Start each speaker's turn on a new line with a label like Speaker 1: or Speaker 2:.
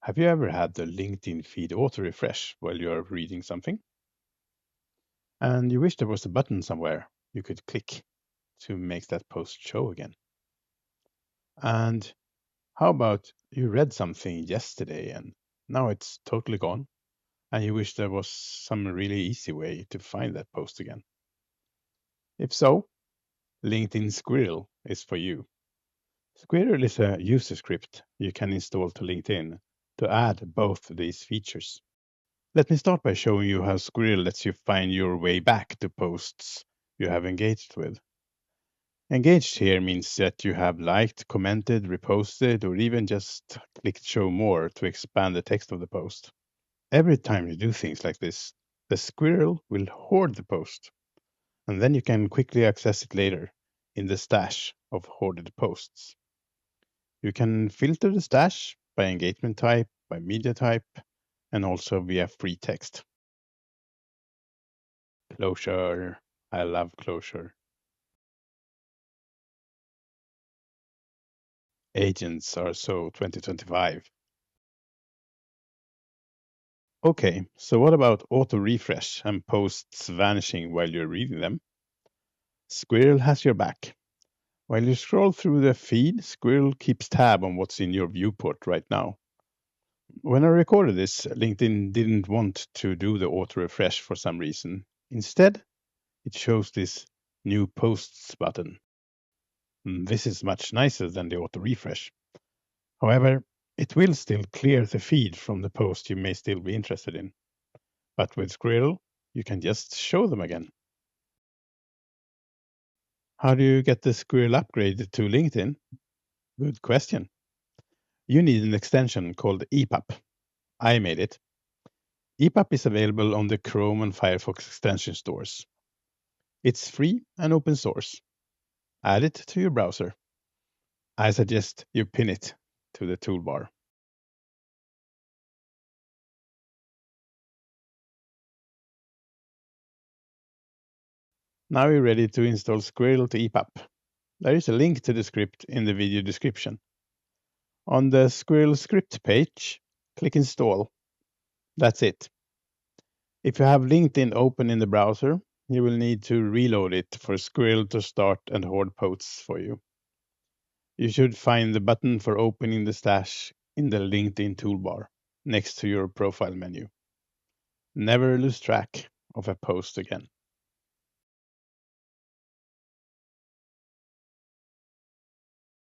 Speaker 1: Have you ever had the LinkedIn feed auto-refresh while you're reading something? And you wish there was a button somewhere you could click to make that post show again? And how about you read something yesterday and now it's totally gone, and you wish there was some really easy way to find that post again? If so, LinkedIn Squirrel is for you. Squirrel is a user script you can install to LinkedIn to add both these features. Let me start by showing you how Squirrel lets you find your way back to posts you have engaged with. Engaged here means that you have liked, commented, reposted, or even just clicked show more to expand the text of the post. Every time you do things like this, the Squirrel will hoard the post, and then you can quickly access it later in the stash of hoarded posts. You can filter the stash by engagement type, by media type, and also via free text. Clojure. I love Clojure. Agents are so 2025. Okay, so what about auto refresh and posts vanishing while you're reading them? Squirrel has your back. While you scroll through the feed, Squirrel keeps tab on what's in your viewport right now. When I recorded this, LinkedIn didn't want to do the auto refresh for some reason. Instead, it shows this new posts button. This is much nicer than the auto refresh. However, it will still clear the feed from the post you may still be interested in. But with Squirrel, you can just show them again. How do you get the Squirrel upgrade to LinkedIn? Good question. You need an extension called Epupp. I made it. Epupp is available on the Chrome and Firefox extension stores. It's free and open source. Add it to your browser. I suggest you pin it to the toolbar. Now you're ready to install Squirrel to Epupp. There is a link to the script in the video description. On the ClojureScript page, click Install. That's it. If you have LinkedIn open in the browser, you will need to reload it for Squirrel to start and hoard posts for you. You should find the button for opening the stash in the LinkedIn toolbar next to your profile menu. Never lose track of a post again.